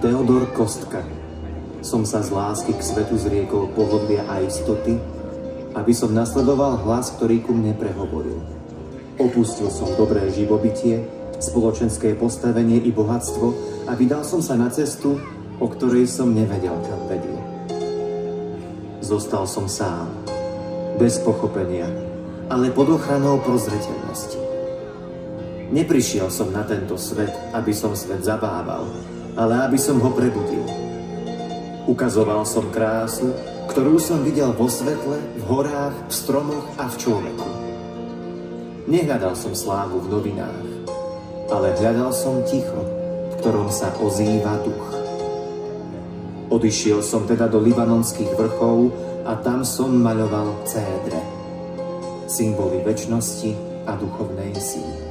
Teodor Kostka. Som sa z lásky k svetu zriekol pohodlia a istoty, aby som nasledoval hlas, ktorý ku mne prehovoril. Opustil som dobré živobytie, spoločenské postavenie i bohatstvo a vydal som sa na cestu, o ktorej som nevedel, kam vedie. Zostal som sám, bez pochopenia, ale pod ochranou prozreteľnosti. Neprišiel som na tento svet, aby som svet zabával, ale aby som ho prebudil. Ukazoval som krásu, ktorú som videl vo svetle, v horách, v stromoch a v človeku. Nehľadal som slávu v novinách, ale hľadal som ticho, v ktorom sa ozýva duch. Odišiel som teda do libanonských vrchov a tam som maľoval cédre, symboly večnosti a duchovnej síly.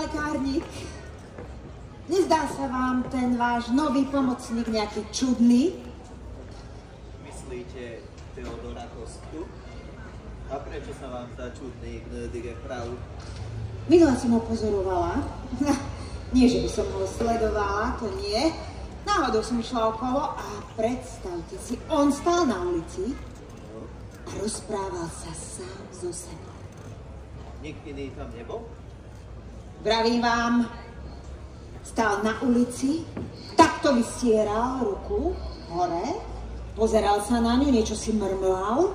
Lekárnik, nezdá sa vám ten váš nový pomocník nejaký čudný? Myslíte Teodora Kostku? A prečo sa vám zdá čudný, gnödige Frau? Minule som ho pozorovala. Nie, že by som ho sledovala, to nie. Náhodou som išla okolo a predstavte si, on stál na ulici a rozprával sa sám so sebou. Nikto iný tam nebol? Vravím vám, stál na ulici, takto vystieral ruku hore, pozeral sa na ňu, niečo si mrmlal.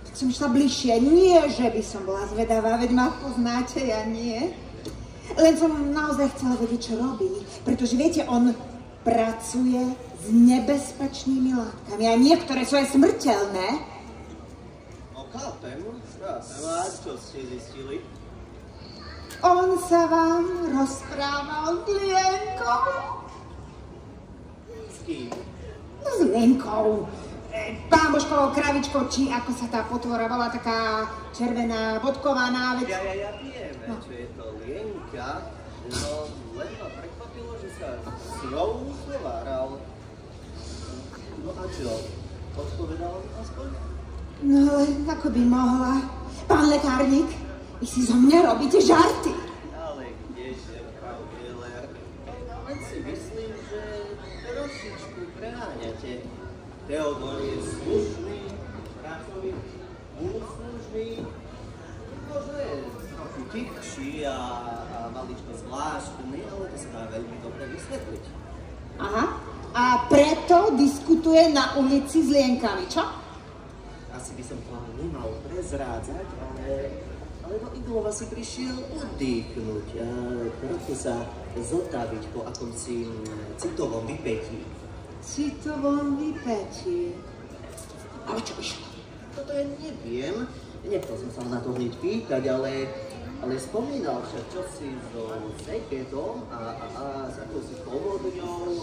Tak som išla bližšie. Nie, že by som bola zvedavá, veď ma poznáte, ja nie. Len som naozaj chcela vedieť, čo robí. Pretože viete, on pracuje s nebezpečnými látkami a niektoré sú aj smrteľné. No chápem. A čo ste zistili? On sa vám rozprával s Lienkou. S kým? No s Lienkou. Pámoškovou kravičkou, či ako sa tá potvora bola, taká červená, bodkovaná, veď... Ja viem, no. Čo je to Lienka, no len ma prekvapilo, že sa s ňou zhováral. No a čo? Odpovedala mi aspoň? No len ako by mohla. Pán lekárnik, vy si zo mňa robíte žarty. Ale kdeže, Frau Müller, len si myslím, že trošičku preháňate. Teodor je slušný, pracovitý, úslužný, možno je trochu tichší a maličko zvláštny, ale to sa dá veľmi dobre vysvetliť. Aha, a preto diskutuje na ulici s Lienkami, čo? Asi by som to nemal prezrádzať, ale do Idlova si prišiel oddychnúť a trochu sa zotaviť po akomsi citovom vypätí. Citovom vypätí? Ale čo išlo? Toto ja neviem. Nechcel som sa na to hneď pýtať, ale spomínal však čosi so Segetom a s akousi povodňou.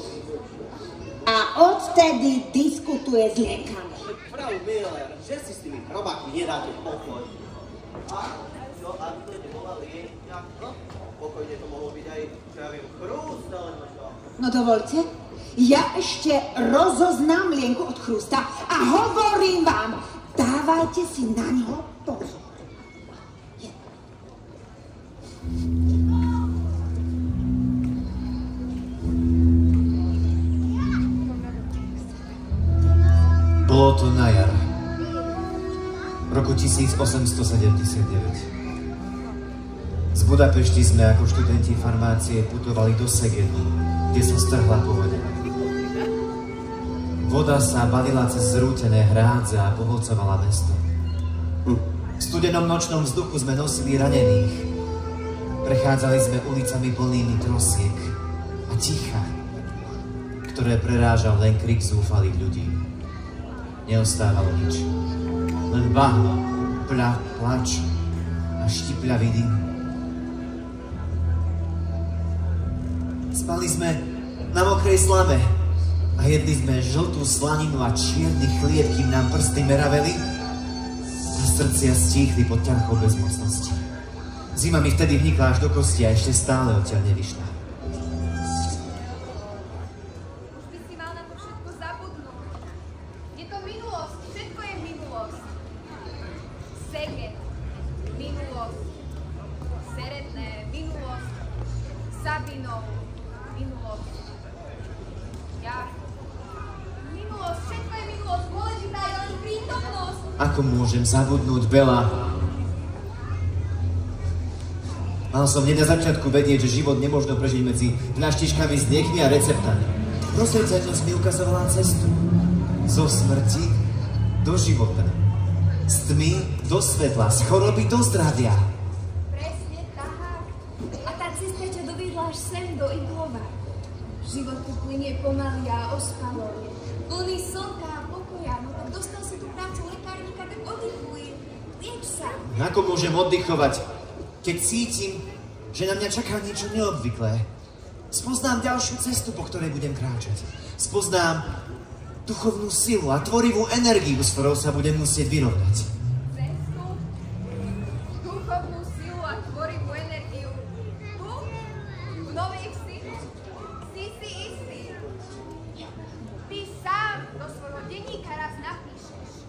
A odtedy diskutuje s Lienkami. Frau Müller, že si s tými chrobákmi nedáte pokoj. A čo, ak to nebola Lienka? No, pokojne to mohlo byť aj, čo ja viem, Chrúst, alebo čo? No dovolte, ja ešte rozoznám Lienku od Chrústa a hovorím vám, dávajte si na ňo pozor. Bolo to na jar, roku 1879. Z Budapešti sme ako študenti farmácie putovali do Segedu, kde sa strhla povodeň. Voda sa balila cez zrútené hrádze a pohlcovala mesto. V studenom nočnom vzduchu sme nosili ranených. Prechádzali sme ulicami plnými trosiek a ticha, ktoré prerážal len krik zúfalých ľudí. Neostávalo nič. len plač a štipľavý dym. Spali sme na mokrej slame a jedli sme žltú slaninu a čierny chlieb, kým nám prsty meraveli a srdcia stíchli pod ťarchou bezmocnosti. Zima mi vtedy vnikla až do kosti a ešte stále odtiaľ nevyšla. Už by si mal na to všetko zabudnúť. Je to minulosť, všetko je minulosť. Sege, minulosť. Seredné, minulosť. Sabinov, minulosť. Ja. Minulosť, všetko je minulosť. Dôležitá je len prítomnosť. Ako môžem zabudnúť, Bela? Mal som hneď na začiatku vedieť, že život nemôžno prežiť medzi fľaštičkami s liekmi a receptami. Prosvedcenosť mi ukazovala cestu. Zo smrti do života. Z tmy do svetla, z choroby do zdravia. Presne tak. A tá cesta ťa doviedla až sem do Iglova. Život tu plynie pomaly a ospalo. Plný slnka a pokoja. No tak dostal si tú prácu lekárnika, tak oddychuj. Lieč sa. Ako môžem oddychovať, keď cítim, že na mňa čaká niečo neobvyklé? Spoznám ďalšiu cestu, po ktorej budem kráčať. Spoznám duchovnú silu a tvorivú energiu, s ktorou sa budem musieť vyrovnať. Cestu, duchovnú silu a tvorivú energiu. Tu, v Novej Vsi, si istý. Ty sám do svojho denníka raz napíšeš.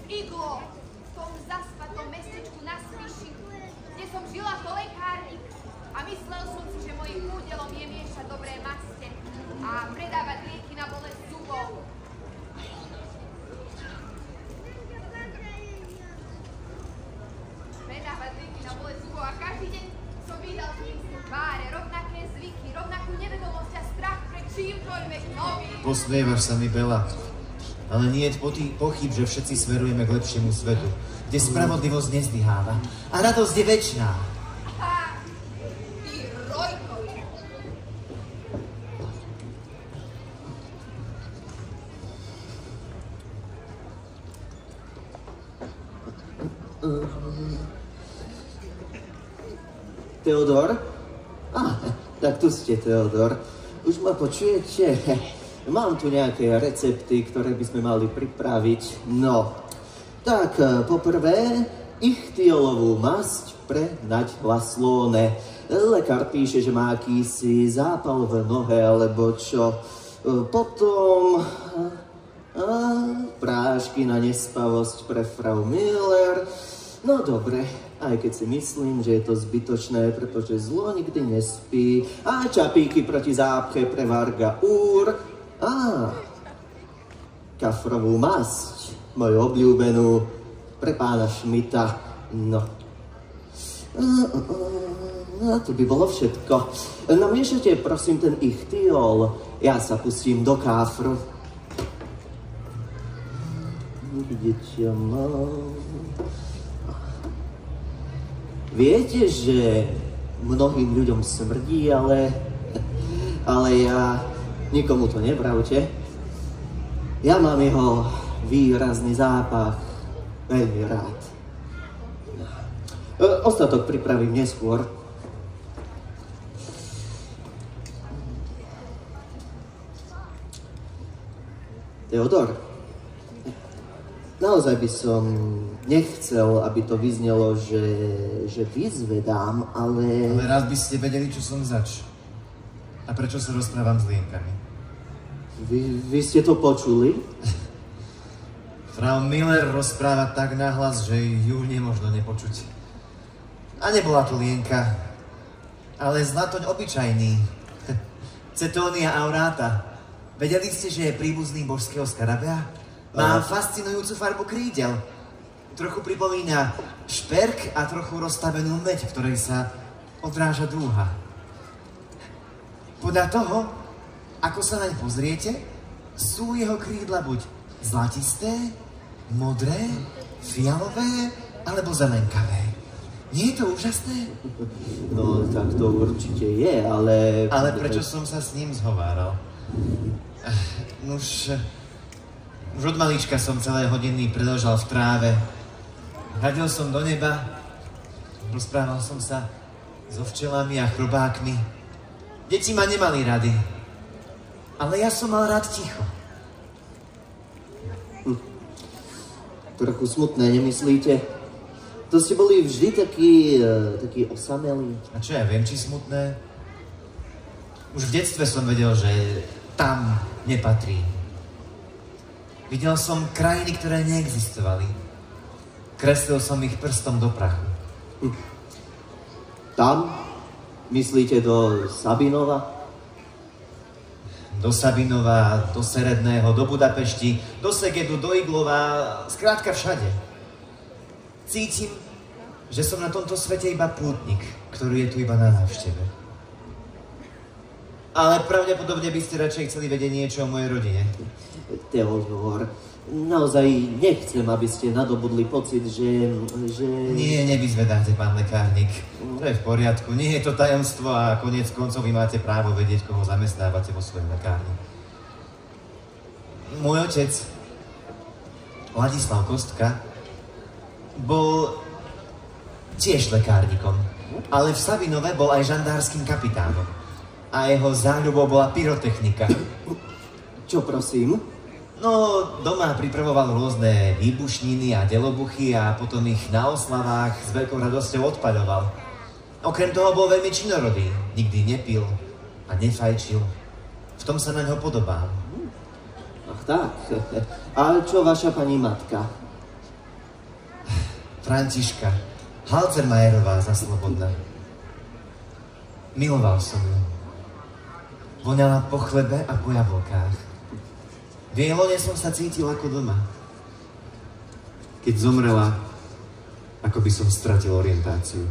Iglo, v tom zaspatom mestečku na Spiši, kde som žila ako lekárnik a myslel som si, že mojím údelom je miešať dobré maste a predávať lieky na bolesť zubov. Predávať lieky na bolesť zubov a každý deň som videl v nich tváre, rovnaké zvyky, rovnakú nevedomosť a strach pred čímkoľvek novým. Posmievaš sa mi, Bela, ale nie je pochyb, že všetci smerujeme k lepšiemu svetu, kde spravodlivosť nezdyháva a radosť je večná. Ha! Ty rojkovi! Teodor? Tak tu ste, Teodor. Už ma počujete? Mám tu nejaké recepty, ktoré by sme mali pripraviť. No, tak poprvé, ichtiolovú masť pre naďhlaslóne. Lekár píše, že má akýsi zápal v nohe, alebo čo. Potom prášky na nespavosť pre Frau Müller. No dobre, aj keď si myslím, že je to zbytočné, pretože zlo nikdy nespí. A čapíky proti zápche pre Varga Úr. Kafrovú masť, moju obľúbenú, pre pána Šmita. No. To by bolo všetko. Namiešate prosím ten ichtiol. Ja sa pustím do káfru. Vidíte, viete, že mnohým ľuďom smrdí, ale ja nikomu to nevravte. Ja mám jeho výrazný zápach veľmi rád. Ostatok pripravím neskôr. Teodor, naozaj by som nechcel, aby to vyznelo, že vyzvedám, ale... Ale raz by ste vedeli, čo som zač. A prečo sa rozprávam s lienkami? Vy ste to počuli? Frau Müller rozpráva tak nahlas, že ju nemožno nepočuť. A nebola to lienka, ale zlatoň obyčajný. Cetónia aurata. Vedeli ste, že je príbuzný božského skarabea? Má fascinujúcu farbu krídel. Trochu pripomína šperk a trochu rozstavenú meď, v ktorej sa odráža dúha. Podľa toho, ako sa naň pozriete, sú jeho krídla buď zlatisté, modré, fialové alebo zelenkavé. Nie je to úžasné? No, tak to určite je, ale... Ale prečo som sa s ním zhováral? Nuž, Už od malička som celé hodiny predĺžal v tráve. Hľadel som do neba, rozprával som sa so včelami a chrobákmi. Deti ma nemali rady, ale ja som mal rád ticho. Trochu smutné, nemyslíte? To ste boli vždy taký osamelí. A čo ja viem, či smutné? Už v detstve som vedel, že tam nepatrí. Videl som krajiny, ktoré neexistovali. Kreslil som ich prstom do prachu. Tam? Myslíte do Sabinova? Do Sabinova, do Seredného, do Budapešti, do Segedu, do Iglova, skrátka všade. Cítim, že som na tomto svete iba pútnik, ktorý je tu iba na návšteve. Ale pravdepodobne by ste radšej chceli vedieť niečo o mojej rodine. Teodor, naozaj nechcem, aby ste nadobudli pocit, že... Nie, nevyzvedáte, pán lekárnik. To je v poriadku, nie je to tajomstvo a koniec koncov vy máte právo vedieť, koho zamestnávate vo svojom lekárni. Môj otec, Ladislav Kostka, bol tiež lekárnikom, ale v Sabinove bol aj žandárskym kapitánom. A jeho záľubou bola pyrotechnika. Čo prosím? No, doma pripravoval rôzne výbušniny a delobuchy a potom ich na oslavách s veľkou radosťou odpaľoval. Okrem toho bol veľmi činorodý. Nikdy nepil a nefajčil. V tom sa na ňo podobám. Ach tak. A čo vaša pani matka? Františka Halzermajerová za Slobodná. Miloval som ju. Voňala po chlebe a po jablkách. V jej lone som sa cítil ako doma. Keď zomrela, ako by som stratil orientáciu.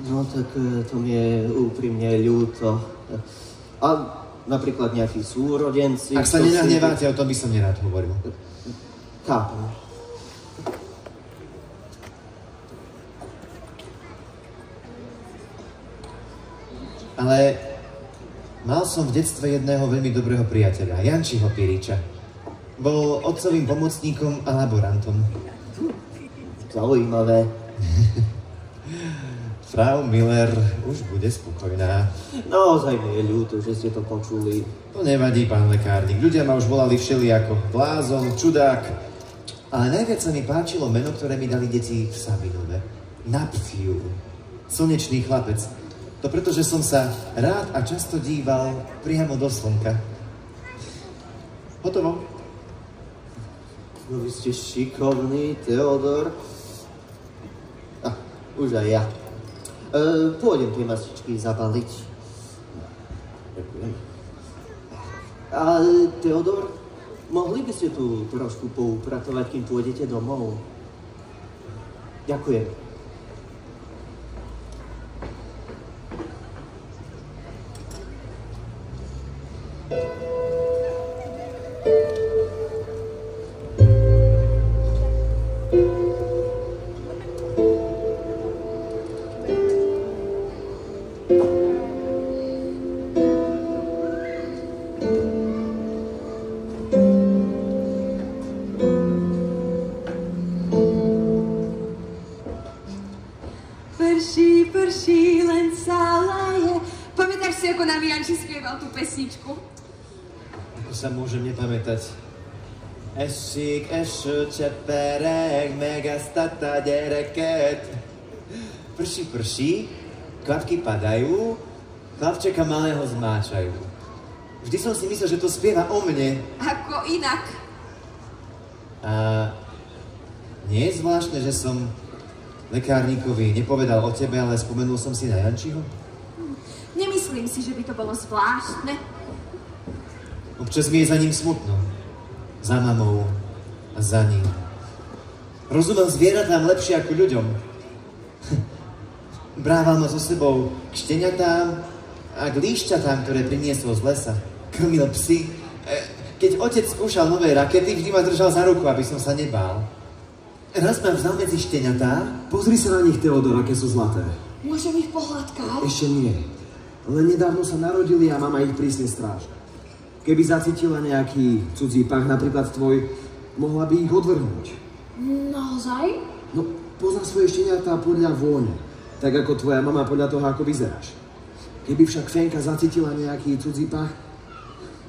No tak to mi je úprimne ľúto. A napríklad nejakí súrodenci... Ak sa nenahneváte, o tom by som nerád hovoril. Chápem. Ale mal som v detstve jedného veľmi dobrého priateľa, Jančiho Piriča. Bol otcovým pomocníkom a laborantom. Zaujímavé. Frau Miller už bude spokojná. Naozaj mi je ľúto, že ste to počuli. To nevadí, pán lekárnik. Ľudia ma už volali všelijako. Blázon, čudák. Ale najviac sa mi páčilo meno, ktoré mi dali deti v Sabinove. Napfiu. Slnečný chlapec. To preto, že som sa rád a často díval priamo do slnka. Hotovo. No vy ste šikovný, Teodor. Už aj ja. Pôjdem tie mastičky zabaliť. Ďakujem. A Teodor, mohli by ste tu trošku poupratovať, kým pôjdete domov? Ďakujem. Prší, len sa laje. Pamätáš si, ako nám Janči spieval tú pesničku? Ako sa môžem nepamätať? Esik, eső, csepereg, megesztette a gyereket. Prší, kvapky padajú, chlapčeka malého zmáčajú. Vždy som si myslel, že to spieva o mne. Ako inak. A nie je zvláštne, že som lekárnikovi nepovedal o tebe, ale spomenul som si na Jančiho? Nemyslím si, že by to bolo zvláštne. Občas mi je za ním smutno. Za mamou a za ním. Rozumel zvieratám lepšie ako ľuďom. Brával ma so sebou k šteniatám a k líšťatám, ktoré priniesol z lesa. Krmil psy. Keď otec skúšal nové rakety, vždy ma držal za ruku, aby som sa nebál. Raz ma vzal medzi šteniatá. Pozri sa na nich, Teodor, aké sú zlaté. Môžem ich pohľadkať? Ešte nie. Len nedávno sa narodili a mama ich prísne stráži. Keby zacítila nejaký cudzí pach, napríklad tvoj, mohla by ich odvrhnúť. Naozaj? No, pozná svoje šteniatá podľa vône, tak ako tvoja mama podľa toho, ako vyzeráš. Keby však Fenka zacítila nejaký cudzí pach,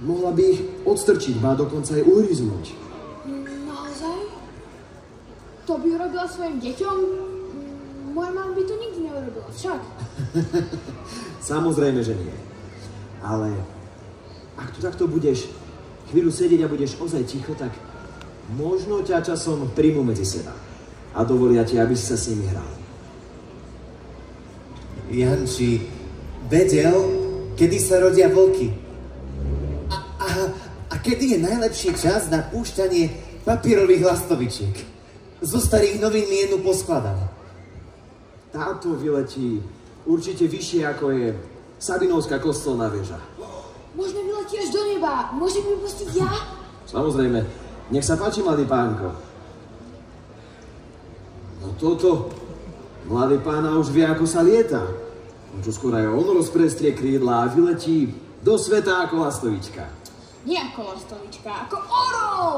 mohla by ich odstrčiť, ba dokonca aj uhryznúť. Naozaj? To by urobila svojim deťom? Moja mama by to nikdy neurobila, však. Samozrejme, že nie. Ale ak tu takto budeš chvíľu sedieť a budeš ozaj ticho, tak možno ťa časom príjmu medzi seba a dovolia ti, aby si sa s nimi hral. Janči vedel, kedy sa rodia vlky. A kedy je najlepší čas na púšťanie papierových lastovičiek. Zo starých novín mi jednu poskladal. Táto vyletí určite vyššie, ako je Sabinovská kostolná väža. Môžeme vyletieť až do neba. Môžem ju pustiť ja? Samozrejme. Nech sa páči, mladý pánko. No toto. Mladý pána už vie, ako sa lieta. Čo skôr aj on rozprestrie krídla a vyletí do sveta ako lastovička. Nie ako lastovička, ako orol!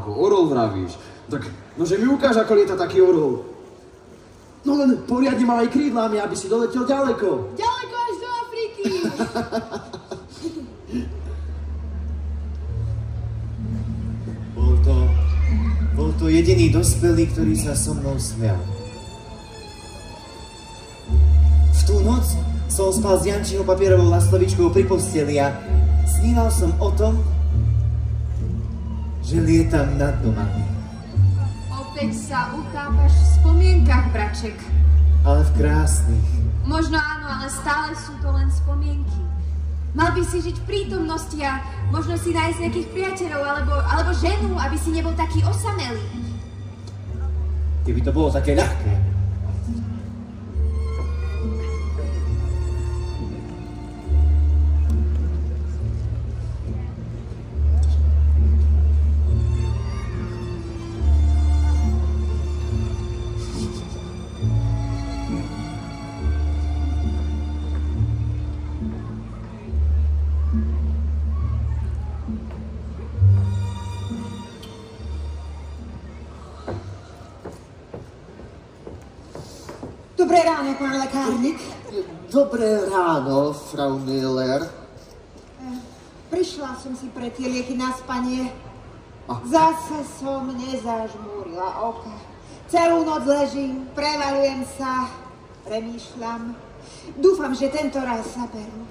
Ako orol vravíš. Tak, nože mi ukáž, ako lieta taký orol. No len poriadne mal aj krídlami, aby si doletel ďaleko. Ďaleko až do Afriky. Bol to jediný dospelý, ktorý sa so mnou smial. V tú noc som spal s Jančiho papierovou lastovičkou pri posteli a sníval som o tom, že lietam nad domami. Opäť sa utápaš v spomienkach, braček. Ale v krásnych. Možno áno, ale stále sú to len spomienky. Mal by si žiť v prítomnosti a možno si nájsť nejakých priateľov alebo ženu, aby si nebol taký osamelý. Keby to bolo také ľahké. Dobré ráno, pán lekárnik. Dobré ráno, Frau Müller. Prišla som si pre tie lieky na spanie. Zase som nezažmúrila oka. Celú noc ležím, prevaľujem sa, premýšľam. Dúfam, že tento raz sa berú.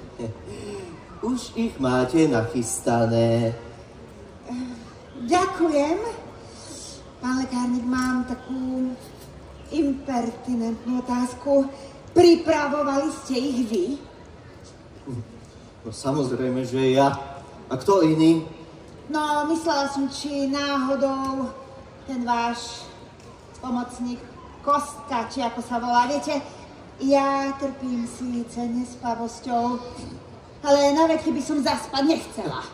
Už ich máte nachystané. Ďakujem. Pán lekárnik, mám takú impertinentnú otázku. Pripravovali ste ich vy? No samozrejme, že ja. A kto iný? No, myslela som, či náhodou ten váš pomocník Kostka, či ako sa volá. Viete, ja trpím síce nespavosťou, ale na veky by som zaspať nechcela.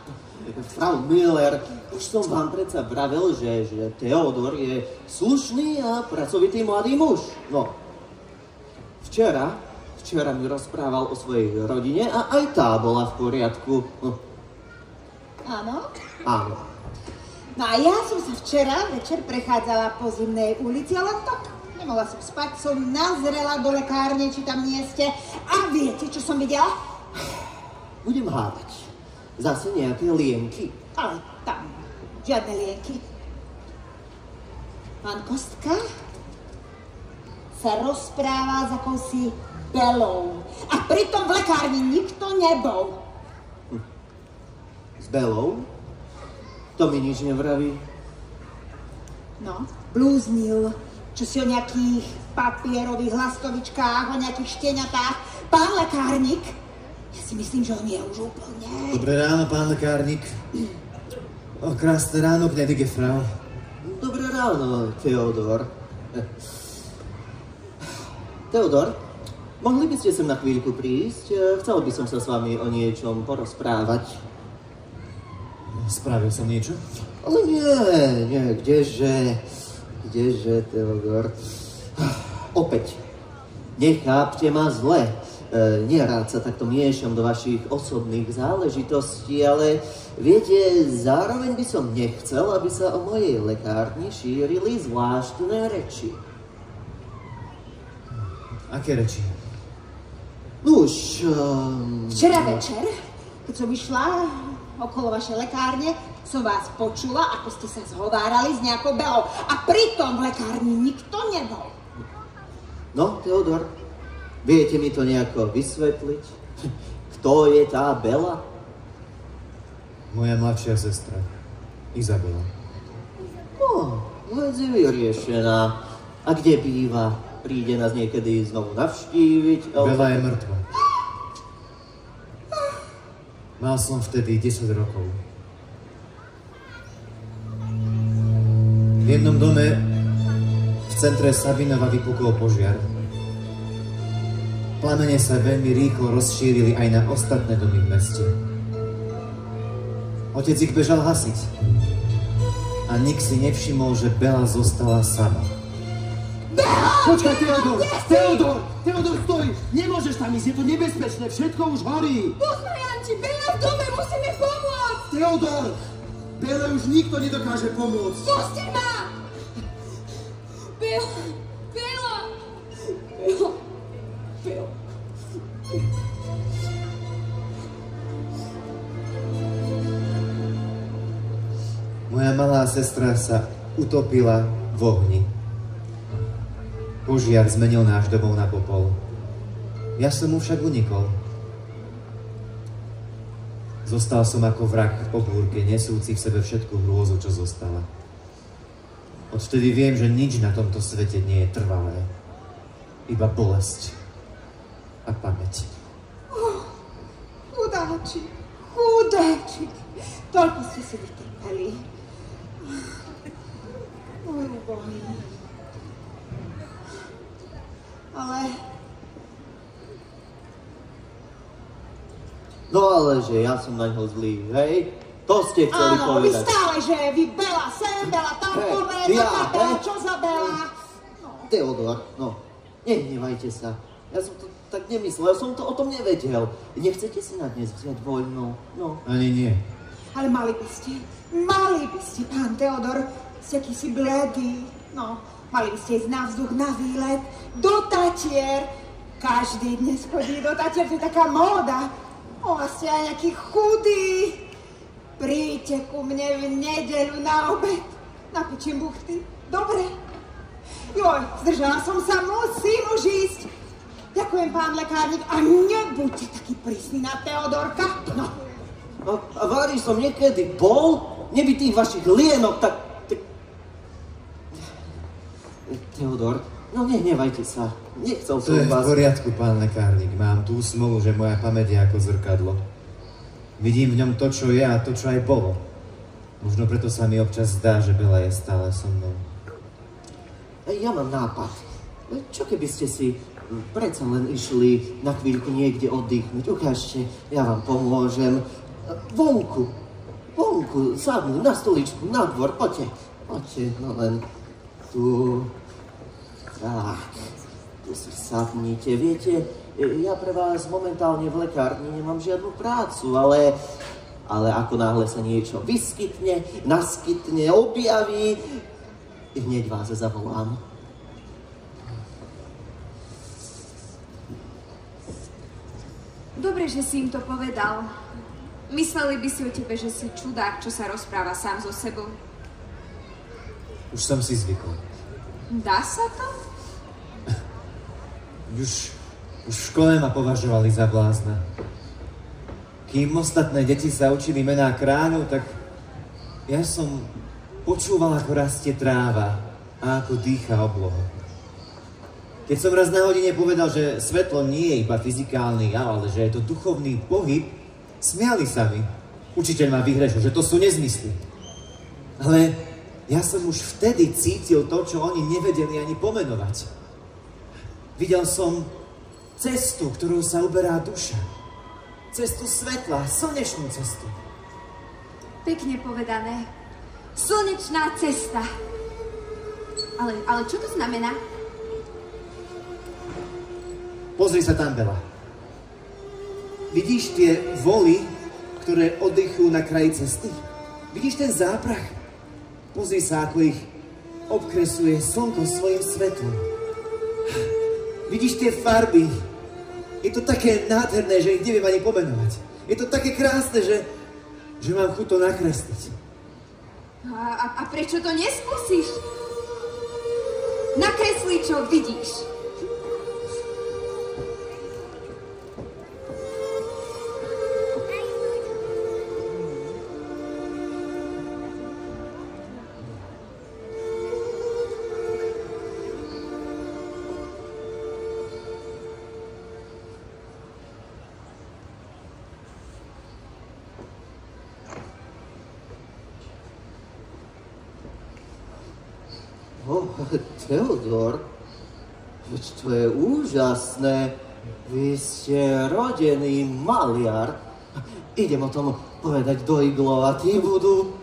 Frau Müller, už som vám predsa vravel, že Teodor je slušný a pracovitý mladý muž. No, včera mi rozprával o svojej rodine a aj tá bola v poriadku. Áno? Áno. No a ja som sa včera večer prechádzala po Zimnej ulici, ale tak nemohla som spať, som nazrela do lekárne, či tam nie ste. A viete, čo som videla? Budem hádať. Zase nejaké lienky. Ale tam žiadne lienky. Pán Kostka sa rozpráva s akousi Belou. A pritom v lekárni nikto nebol. S Belou? To mi nič nevraví. No, blúznil. Čo si o nejakých papierových lastovičkách, o nejakých šteniatách. Pán lekárnik, ja si myslím, že on je už úplne... Dobré ráno, pán lekárnik. Krásne ráno, gnädige Frau. Dobré ráno, Teodor. Teodor, mohli by ste sem na chvíľku prísť? Chcel by som sa s vami o niečom porozprávať. Spravil som niečo? Ale nie, kdeže, Teodor. Opäť, nechápte ma zle. nerád sa takto miešam do vašich osobných záležitostí, ale viete, zároveň by som nechcel, aby sa o mojej lekárni šírili zvláštne reči. Aké reči? Nuž... Včera večer, keď som išla okolo vašej lekárne, som vás počula, ako ste sa zhovárali s nejakou Belou. A pritom v lekárni nikto nebol. No, Teodor, viete mi to nejako vysvetliť? Kto je tá Bela? Moja mladšia sestra, Izabela. No, vec je vyriešená. A kde býva? Príde nás niekedy znovu navštíviť? Bela je mŕtva. Mal som vtedy 10 rokov. V jednom dome v centre Sabinova vypukol požiar. Plamene sa veľmi rýchlo rozšírili aj na ostatné domy v meste. Otec ich bežal hasiť. A nik si nevšimol, že Bela zostala sama. Počkaj, Teodor! Teodor! Teodor, stoj! Nemôžeš tam ísť, je to nebezpečné, všetko už horí! Pozor, Janči, Bela v dome, musíme pomôcť! Teodor! Bele už nikto nedokáže pomôcť! Pusti ma! Bela! Bela! Bela! Bela! Moja malá sestra sa utopila v ohni. Požiar zmenil náš domov na popol. Ja som mu však unikol. Zostal som ako vrak po búrke, nesúci v sebe všetku hrôzu, čo zostala. Odvtedy viem, že nič na tomto svete nie je trvalé. Iba bolesť a pamäť. Chudáčik, chudáčik. Toľko ste si vytrpeli. Môj úbohý. Ale... No ale že ja som na ňo zlý, hej? To ste chceli áno, vy povedať. stále, že vy Bela sem, Bela tam, povedz, čo za Bela? No. Teodor, no, nehnevajte sa. Ja som to tak nemyslel, ja som to o tom nevedel. Nechcete si na dnes vziať voľno? No. Ani nie. Ale mali by ste, pán Teodor, ste akýsi bledý. No, mali by ste ísť na vzduch, na výlet, do Tatier. Každý dnes chodí do Tatier, to je taká móda. O, a ste aj nejaký chudý. Príďte ku mne v nedeľu na obed. Napečím buchty. Dobre. Joj, zdržala som sa, musím už ísť. Ďakujem, pán lekárnik, a nebuďte taký prísny na Teodorka. No. A Vári som niekedy bol? Neby tých vašich lienok, tak... Teodor, no nehnevajte sa. Nechcel To som je v vás... poriadku, pán lekárnik. Mám tú smolu, že moja pamäť je ako zrkadlo. Vidím v ňom to, čo je a to, čo aj bolo. Možno preto sa mi občas zdá, že Bela je stále so mnou. Ja mám nápad. Čo keby ste si predsa len išli na chvíľku niekde oddychnúť? Ukážte, ja vám pomôžem. Vonku, sadnú na stoličku, na dvor, poďte, no len tu, tak, tu si sadnite, viete, ja pre vás momentálne v lekárni nemám žiadnu prácu, ale ako náhle sa niečo vyskytne, naskytne, objaví, hneď vás zavolám. Dobre, že si im to povedal. Mysleli by si o tebe, že si čudák, čo sa rozpráva sám so sebou. Už som si zvykol. Dá sa to? Už v škole ma považovali za blázna. Kým ostatné deti sa učili mená kráľov, tak ja som počúval, ako rastie tráva a ako dýcha obloha. Keď som raz na hodine povedal, že svetlo nie je iba fyzikálny jav, ale že je to duchovný pohyb, smiali sa mi. Učiteľ ma vyhrešil, že to sú nezmysly. Ale ja som už vtedy cítil to, čo oni nevedeli ani pomenovať. Videl som cestu, ktorou sa uberá duša. Cestu svetla, slnečnú cestu. Pekne povedané. Slnečná cesta. Ale čo to znamená? Pozri sa tam, Bela. Vidíš tie voly, ktoré oddychujú na kraji cesty? Vidíš ten záprach? Pozri sa, ako ich obkresuje slnko svojim svetlom. Vidíš tie farby? Je to také nádherné, že ich neviem ani pomenovať. Je to také krásne, že mám chuť to nakresliť. A prečo to neskúsiš? Nakresli, čo vidíš. Teodor, veď to je úžasné. Vy ste rodený maliar. Idem o tom povedať do iglov a tí budú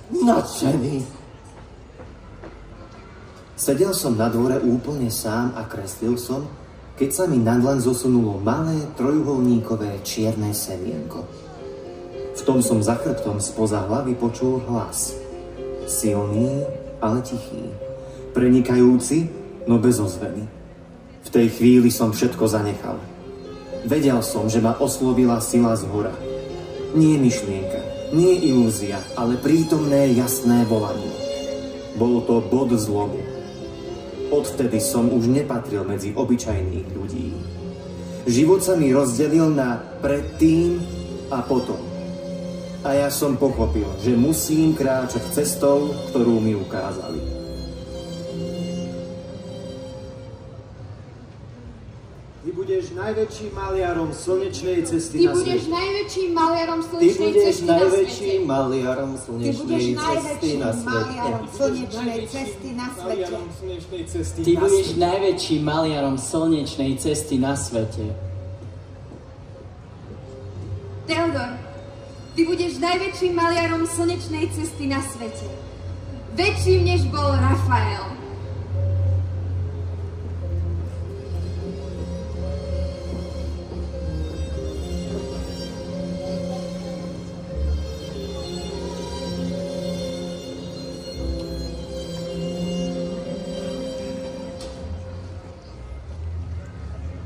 nadšení. Sedel som na dvore úplne sám a kreslil som, keď sa mi na dlaň zosunulo malé trojuholníkové čierne semienko. V tom som za chrbtom spoza hlavy počul hlas. Silný, ale tichý. Prenikajúci, no bez ozveny. V tej chvíli som všetko zanechal. Vedel som, že ma oslovila sila zhora. Nie myšlienka, nie ilúzia, ale prítomné jasné volanie. Bol to bod zlomu. Odvtedy som už nepatril medzi obyčajných ľudí. Život sa mi rozdelil na predtým a potom. A ja som pochopil, že musím kráčať cestou, ktorú mi ukázali. Budeš najväčším maliarom slnečnej cesty na svete. Ty budeš najväčším maliarom slnečnej cesty na svete. Ty budeš najväčším maliarom slnečnej cesty na svete. Teodor, ty budeš najväčším maliarom slnečnej cesty na svete. Väčším, než bol Rafael.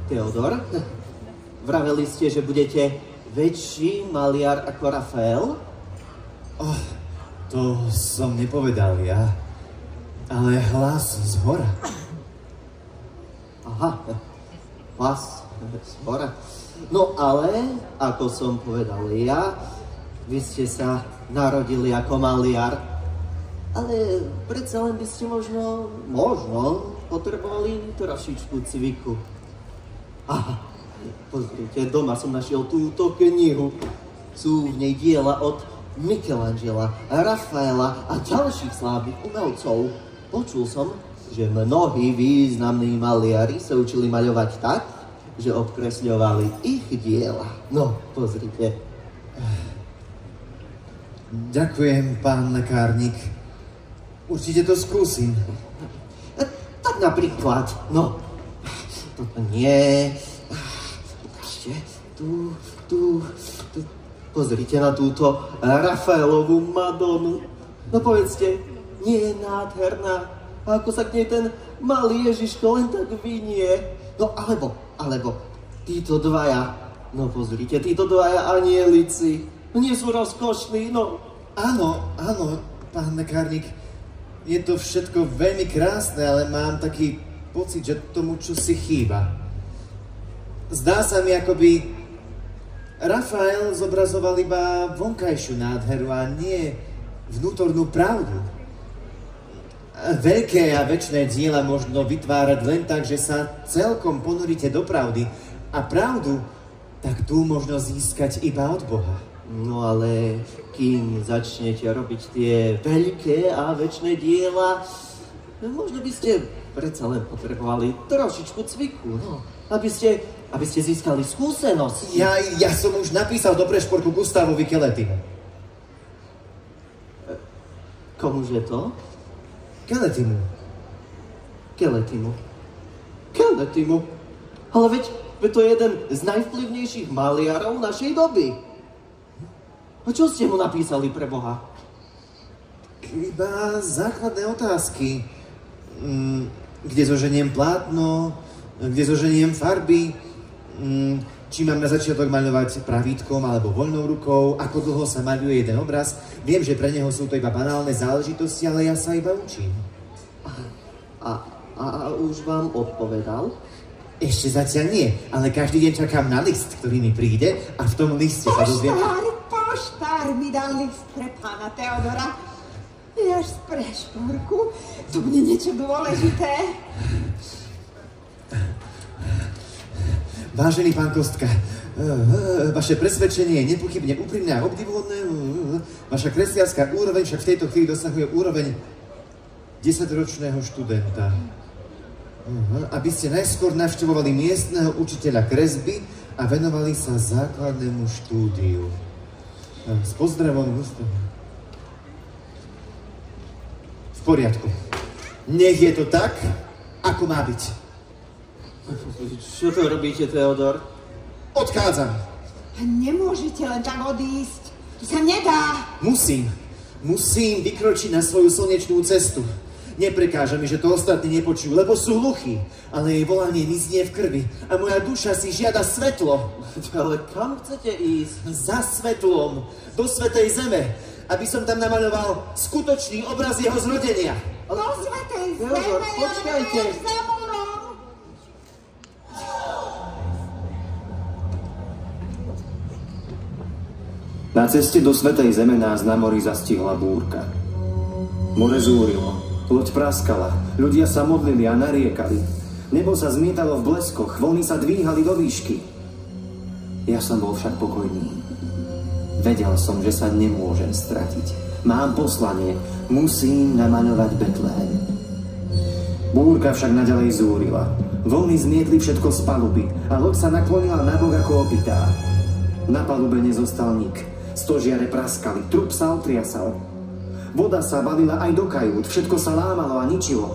Teodor, vraveli ste, že budete väčší maliar ako Rafael? To som nepovedal ja, ale hlas z hora. Aha, hlas z hora. No ale, ako som povedal ja, vy ste sa narodili ako maliar, ale predsa len by ste možno potrebovali trošičku cviku. Aha, pozrite, doma som našiel túto knihu. Sú v nej diela od Michelangela, Rafaela a ďalších slávnych umelcov. Počul som, že mnohí významní maliari sa učili maľovať tak, že obkresľovali ich diela. No, pozrite. Ďakujem, pán lekárnik. Určite to skúsim. Tak napríklad, no. Toto nie. Ukážte, tu. Pozrite na túto Rafaelovú Madonu. No povedzte, nie je nádherná? A ako sa k nej ten malý Ježiško len tak vynie? No alebo títo dvaja. No pozrite, títo dvaja anielici. Nie sú rozkošní, no. Áno, pán lekárnik. Je to všetko veľmi krásne, ale mám taký pocit, že tomu čosi chýba. Zdá sa mi, ako by Rafael zobrazoval iba vonkajšiu nádheru a nie vnútornú pravdu. Veľké a večné diela možno vytvárať len tak, že sa celkom ponoríte do pravdy. A pravdu, tak tú možno získať iba od Boha. No ale kým začnete robiť tie veľké a večné diela, možno by ste predsa len potrebovali trošičku cviku, no. Aby ste získali skúsenosť. Ja som už napísal do prešporku Gustavovi Keletimu. Komuže to? Keletimu. Keletimu. Ale to je jeden z najvplyvnejších maliarov našej doby. A čo ste mu napísali pre Boha? Iba základné otázky. Kde zoženiem plátno, kde zoženiem farby, či mám na začiatok maľovať pravítkom alebo voľnou rukou, ako dlho sa maľuje jeden obraz. Viem, že pre neho sú to iba banálne záležitosti, ale ja sa iba učím. A už vám odpovedal? Ešte zatiaľ nie, ale každý deň čakám na list, ktorý mi príde a v tom liste sa dozviem... Poštár mi dal list pre pána Teodora. Až pre Šporku, to bude niečo dôležité. Vážený pán Kostka, vaše presvedčenie je nepochybne úprimné a obdivuhodné. Vaša kresliarská úroveň však v tejto chvíli dosahuje úroveň 10-ročného študenta. Aby ste najskôr navštevovali miestneho učiteľa kresby a venovali sa základnému štúdiu. S pozdravom, Gustav. V poriadku. Nech je to tak, ako má byť. Čo to robíte, Teodor? Odchádzam. Nemôžete len tak odísť. To sa nedá. Musím vykročiť na svoju slnečnú cestu. Neprekáža mi, že to ostatní nepočujú, lebo sú hluchí, ale jej volanie mi znie v krvi a moja duša si žiada svetlo. Ale kam chcete ísť? Za svetlom, do svätej zeme, aby som tam namaľoval skutočný obraz jeho zrodenia. Do svätej zeme, Teodor, počkajte. za murom. Na ceste do svätej zeme nás na mori zastihla búrka. More zúrilo, loď praskala, ľudia sa modlili a nariekali. Nebo sa zmietalo v bleskoch, vlny sa dvíhali do výšky. Ja som bol však pokojný. Vedel som, že sa nemôžem stratiť. Mám poslanie, musím namaľovať Betlehem. Búrka však naďalej zúrila. Vlny zmietli všetko z paluby a loď sa naklonila nabok ako opitá. Na palube nezostal nik. Stožiare praskali, trup sa otriasal. Voda sa valila aj do kajút, všetko sa lámalo a ničilo.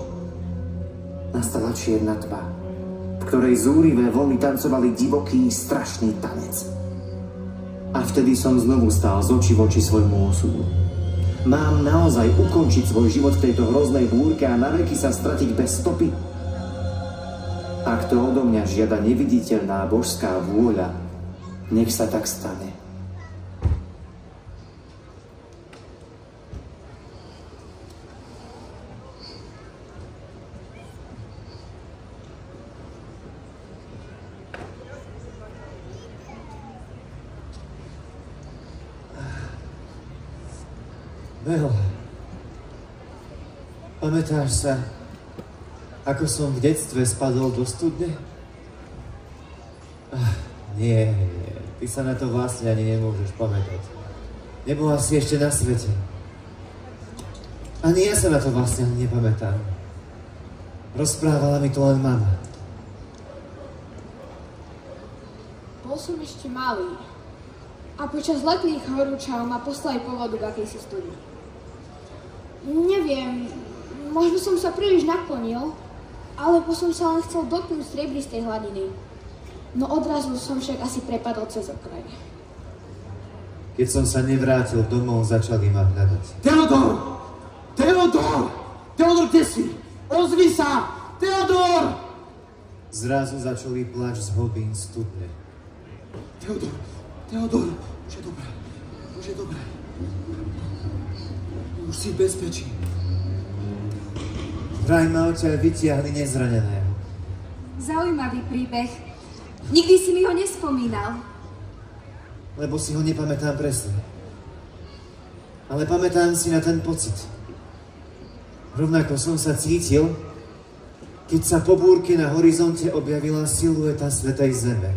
Nastala čierna tma, v ktorej zúrivé vlny tancovali divoký, strašný tanec. A vtedy som znovu stál z očí v oči svojmu osudu. Mám naozaj ukončiť svoj život v tejto hroznej búrke a naveky sa stratiť bez stopy? Ak to odo mňa žiada neviditeľná božská vôľa, nech sa tak stane. Mel, pamätáš sa, ako som v detstve spadol do studne? Nie, ty sa na to vlastne ani nemôžeš pamätať. Nebola si ešte na svete. Ani ja sa na to vlastne ani nepamätám. Rozprávala mi to len mama. Bol som ešte malý a počas letných horúčav ma poslali po vodu k akejsi studni. Neviem, možno som sa príliš naklonil, alebo som sa len chcel dotknúť striebristej hladiny. No odrazu som však asi prepadol cez okraj. Keď som sa nevrátil domov, začali ma hľadať. Teodor! Teodor! Teodor, kde si? Ozvi sa! Teodor! Zrazu začali pláč z hlbín studne. Teodor! Teodor! Už je dobré. Už je dobré. Už si v bezpečí. Vraj ma odtiaľ vytiahli nezraneného. Zaujímavý príbeh. Nikdy si mi ho nespomínal. Lebo si ho nepamätám presne. Ale pamätám si na ten pocit. Rovnako som sa cítil, keď sa po búrke na horizonte objavila silueta svätej zeme.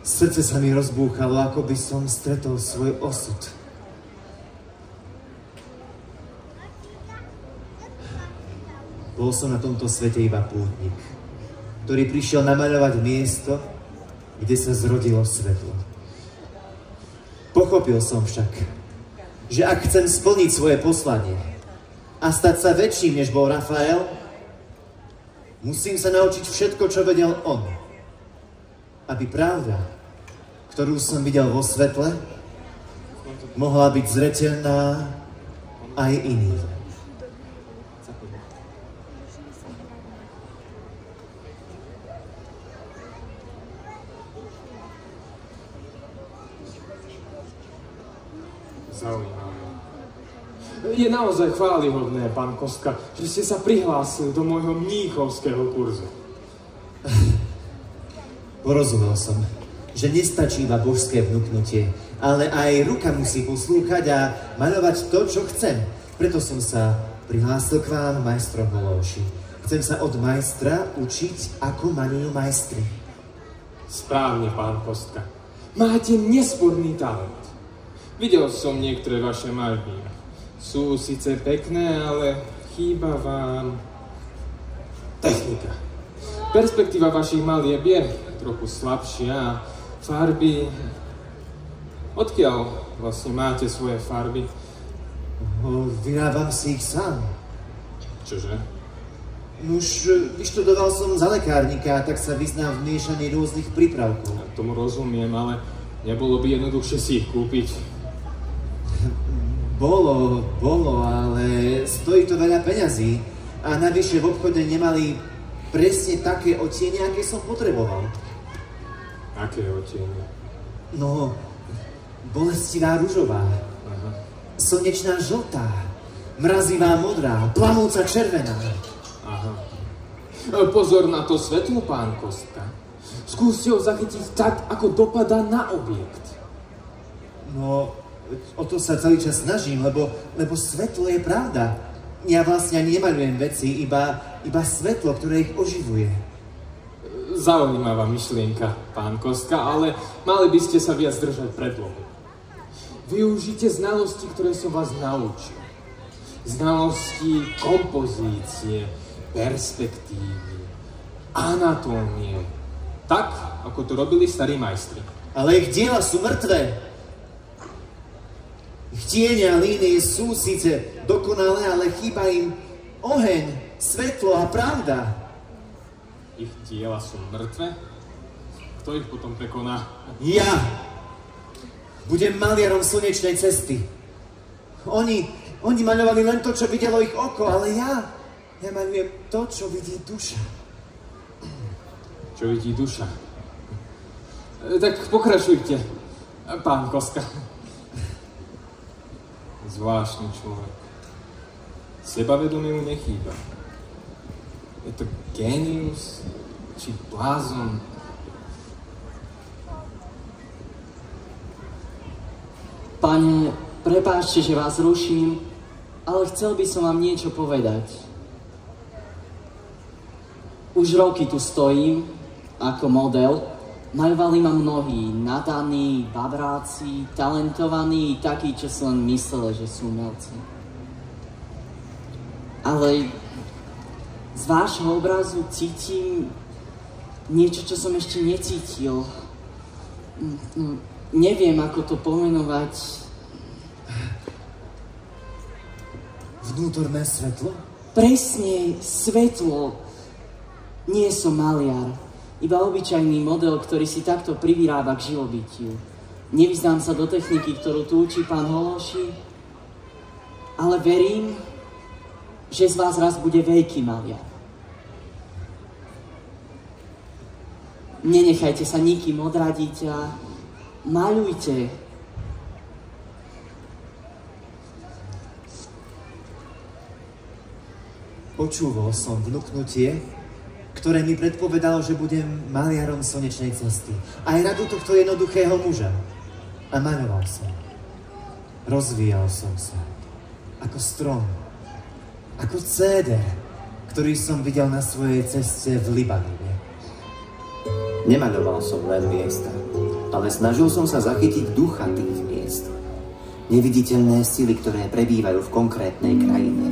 Srdce sa mi rozbúchalo, ako by som stretol svoj osud. Bol som na tomto svete iba pútnik, ktorý prišiel namaľovať miesto, kde sa zrodilo svetlo. Pochopil som však, že ak chcem splniť svoje poslanie a stať sa väčším, než bol Rafael, musím sa naučiť všetko, čo vedel on. aby pravda, ktorú som videl vo svetle, mohla byť zreteľná aj iným. Zaujímavé. Je naozaj chválihodné, pán Kostka, že ste sa prihlásili do môjho mníchovského kurzu. Porozumel som, že nestačí iba božské vnúknutie, ale aj ruka musí poslúchať a maľovať to, čo chcem. Preto som sa prihlásil k vám, majstro Holóši. Chcem sa od majstra učiť, ako maľujú majstri. Správne, pán Kostka. Máte nesporný talent. Videl som niektoré vaše maľby. Sú síce pekné, ale chýba vám technika. Perspektíva vašich malieb je trochu slabšia. Farby... Odkiaľ vlastne máte svoje farby? Vyrábam si ich sám. Čože? Nuž, vyštudoval som za lekárnika, tak sa vyznám v miešaní rôznych prípravkov. Ja tomu rozumiem, ale nebolo by jednoduchšie si ich kúpiť? Bolo, ale stojí to veľa peňazí. A navyše v obchode nemali presne také odtiene, aké som potreboval. Aké odtiene? No, bolestivá ružová, slnečná žltá, mrazivá modrá, plamúca červená. Aha. Pozor na to svetlo, pán Kostka. Skúste ho zachytiť tak, ako dopadá na objekt. No, o to sa celý čas snažím, lebo svetlo je pravda. Ja vlastne ani nemaľujem veci, iba svetlo, ktoré ich oživuje. Zaujímavá myšlienka, pán Kostka, ale mali by ste sa viac držať predlohy. Využite znalosti, ktoré som vás naučil. Znalosti kompozície, perspektívy, anatómie. Tak, ako to robili starí majstri. Ale ich diela sú mŕtve. Ich tiene a línie sú síce dokonalé, ale chýba im oheň, svetlo a pravda. Ich diela sú mŕtve? Kto ich potom prekoná? Ja budem maliarom slnečnej cesty. Oni maľovali len to, čo videlo ich oko, ale ja maľujem to, čo vidí duša. Čo vidí duša? Tak pokračujte, pán Kostka. Zvláštny človek. Sebavedomie mu nechýba. Je to génius či blázon? Pane, prepáčte, že vás ruším, ale chcel by som vám niečo povedať. Už roky tu stojím ako model. Maľovali ma mnohí, nadaní, babráci, talentovaní, takí, čo si len mysleli, že sú umelci. Ale z vášho obrazu cítim niečo, čo som ešte necítil. Neviem, ako to pomenovať. Vnútorné svetlo? Presne, svetlo. Nie som maliar, iba obyčajný model, ktorý si takto privyrába k živobytiu. Nevyznám sa do techniky, ktorú tu učí pán Holóši, ale verím, že z vás raz bude veľký maliar. Nenechajte sa nikým odradiť a maľujte. Počúval som vnuknutie, ktoré mi predpovedalo, že budem maliarom slnečnej cesty. Aj radu tohto jednoduchého muža. A maľoval som. Rozvíjal som sa. Ako strom. Ako céder, ktorý som videl na svojej ceste v Libanone. Nemaľoval som len miesta, ale snažil som sa zachytiť ducha tých miest. Neviditeľné sily, ktoré prebývajú v konkrétnej krajine.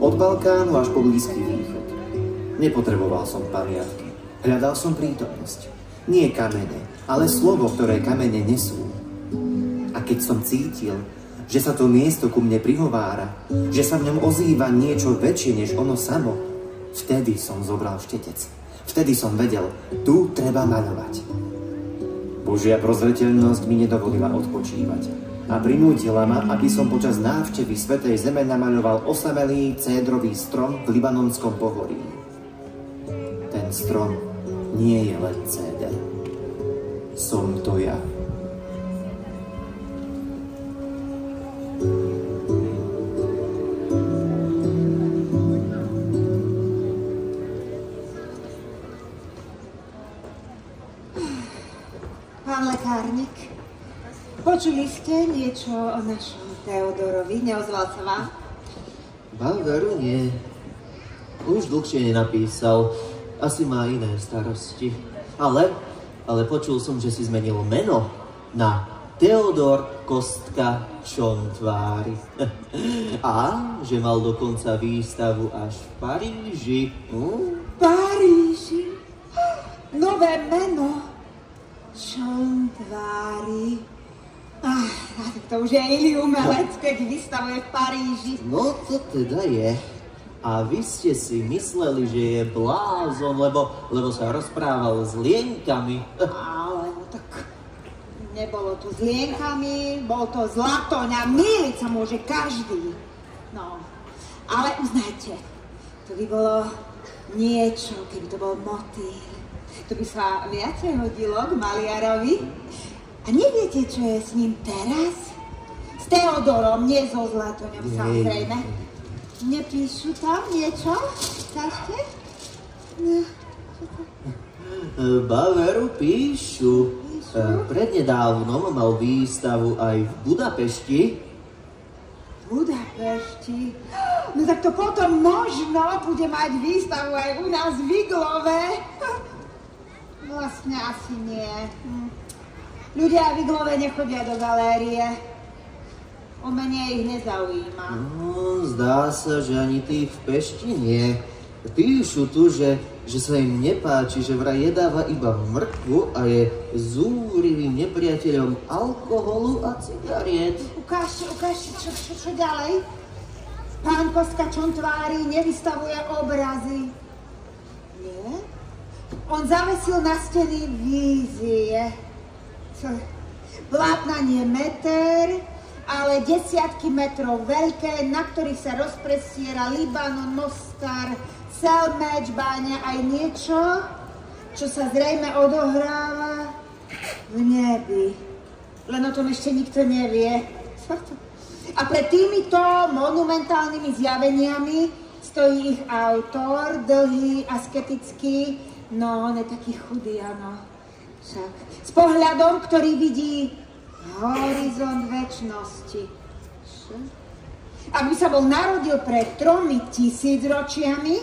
Od Balkánu až po Blízky východ. Nepotreboval som pamiatky. Hľadal som prítomnosť. Nie kamene, ale slovo, ktoré kamene nesú. A keď som cítil, že sa to miesto ku mne prihovára, že sa v ňom ozýva niečo väčšie než ono samo, vtedy som zobral štetec. Vtedy som vedel, tu treba maľovať. Božia prozreteľnosť mi nedovolila odpočívať a prinútila ma, aby som počas návštevy Svätej Zeme namaľoval osamelý cédrový strom v Libanonskom pohorí. Ten strom nie je len céder. Som to ja. Pán lekárnik, počuli ste niečo o našom Teodorovi? Neozval sa vám? Baueru nie. Už dlhšie nenapísal. Asi má iné starosti. Ale počul som, že si zmenil meno na Teodor Kostka Čontvári. A že mal dokonca výstavu až v Paríži. Paríži? Nové meno? Čontvári. To už je Ili umelec, keď vystavuje v Paríži. No to teda je. A vy ste si mysleli, že je blázon, lebo sa rozprával s lienkami. Ale no tak nebolo to s lienkami, bol to s latoň a mýliť sa môže každý. No, ale uznajte, to by bolo niečo, keby to bol motýl. To by sa viacej hodilo k maliarovi. A neviete, čo je s ním teraz? S Teodorom, nie so Zlatoňom, samozrejme. Nepíšu tam niečo? Kažte? Baueru píšu. Prednedávnom mal výstavu aj v Budapešti. Budapešti? No tak to potom možno bude mať výstavu aj u nás v Iglove. Vlastne asi nie. Ľudia v Iglove nechodia do galérie. Umenie ich nezaujíma. No, zdá sa, že ani tých v Pešti nie. Píšu tu, že sa im nepáči, že vraj jedáva iba mrkvu a je zúrivým nepriateľom alkoholu a cigariet. Ukážte, čo ďalej? Pán Kostka Čontvári nevystavuje obrazy. Nie? On zavesil na steny vízie. Plátna nie meter, ale desiatky metrov veľké, na ktorých sa rozprestiera Libanon, Mostar, Selmeč, Báňa, aj niečo, čo sa zrejme odohráva v nebi. Len o tom ešte nikto nevie. A pred týmito monumentálnymi zjaveniami stojí ich autor, dlhý, asketický, no on je taký chudý, áno. Však s pohľadom, ktorý vidí horizont večnosti. Ak by sa bol narodil pred 3000 ročiami,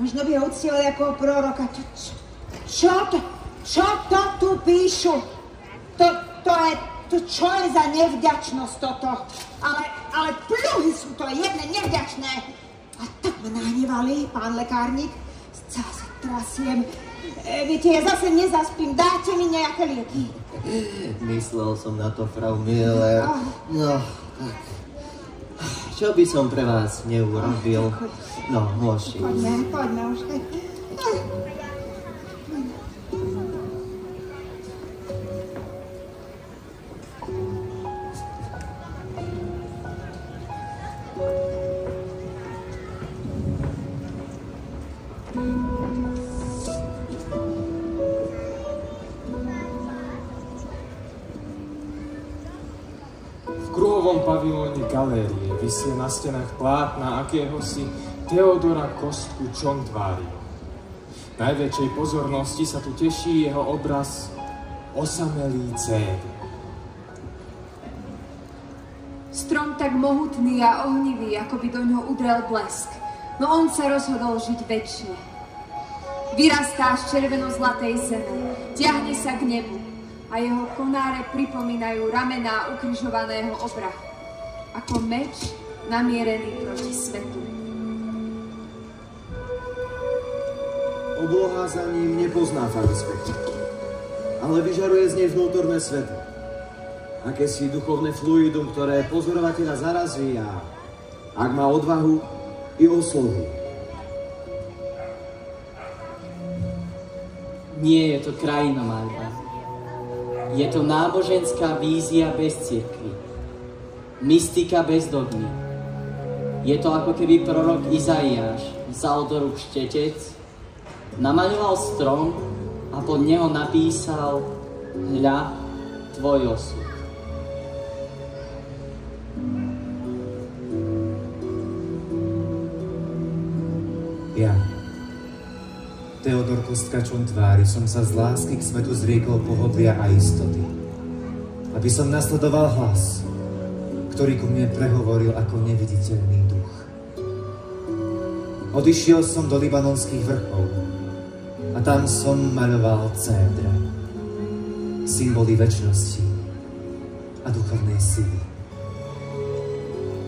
možno by ho uctievali ako proroka. Čo to tu píšu? Čo je za nevďačnosť toto? Ale pluhy sú to jedné nevďačné. A tak ma nahnevali, pán lekárnik. Celá sa trasiem. Viete, ja zase nezaspím. Dáte mi nejaké lieky. Myslel som na to, Frau Müller. No, tak. Čo by som pre vás neurobil? No, môžete ísť. Poďme už. V kruhovom pavilóne galérie visie na stenách plátna akéhosi Teodora Kostku Čontváriho. Najväčšej pozornosti sa tu teší jeho obraz Osamelý céder. Strom tak mohutný a ohnivý, ako by do ňoho udrel blesk. No on sa rozhodol žiť večne. Vyrastá z červeno-zlatej zeme, ťahne sa k nebu a jeho konáre pripomínajú ramená ukrižovaného obra, ako meč namierený proti svetu. Obloha za ním nepozná faru svetu, ale vyžaruje z nej vnútorné svetlo. Akési duchovné fluidum, ktoré pozorovateľa zarazí a, ak má odvahu, i oslovuje. Nie je to krajinomaľba. Je to náboženská vízia bez cirkvi. Mystika bez dogmy. Je to ako keby prorok Izaiáš vzal do rúk štetec, namaľoval strom a pod neho napísal: Hľa, tvoj osud. Ja, Teodor Kostkačom tvári, som sa z lásky k svetu zriekol pohodlia a istoty, aby som nasledoval hlas, ktorý ku mne prehovoril ako neviditeľný duch. Odišiel som do libanonských vrchov a tam som maľoval cédre, symboly večnosti a duchovnej sily.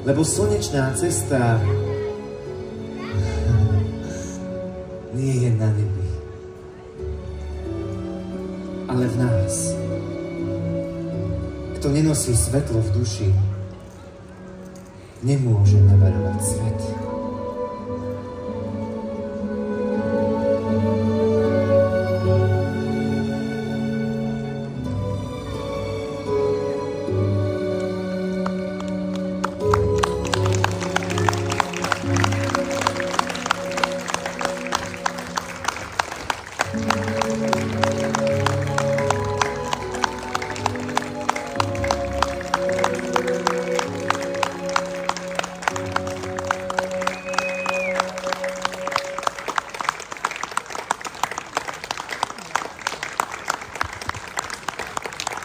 Lebo slnečná cesta nie je na nebi, ale v nás. Kto nenosí svetlo v duši, nemôže nabarovať svet.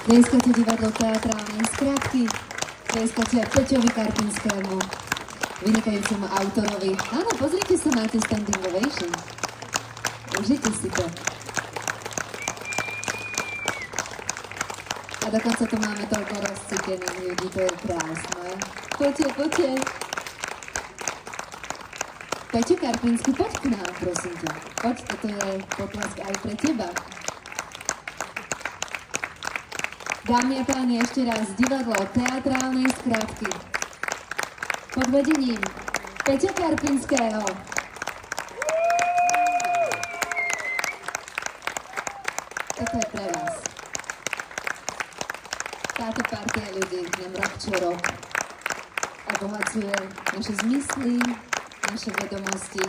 Tlieskate divadlo Teatrálnej skratky, tlieskate Peťovi Karpinskému, vynikajúcemu autorovi. Áno, pozrite sa, máte standing ovation. Užite si to. A dokonca tu máme toľko rozcítených ľudí, to je krásne. Poďte, poďte. Peťo Karpinsky, poď k nám, prosím ťa. Poď, toto je potlesk aj pre teba. Dámy a páni, ešte raz divadlo Teatrálnej skratky pod vedením Peťa Karpinského. Toto je pre vás. Táto partia ľudí nám rok čo rok obohacuje naše zmysly, naše vedomosti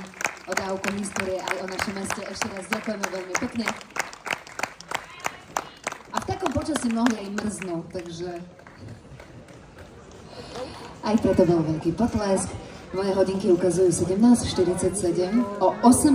o dávku histórie aj o našom meste. Ešte raz ďakujeme veľmi pekne. A v takom počasí mohli aj mrznúť, takže aj preto bol veľký potlesk. Moje hodinky ukazujú 17:47. O 8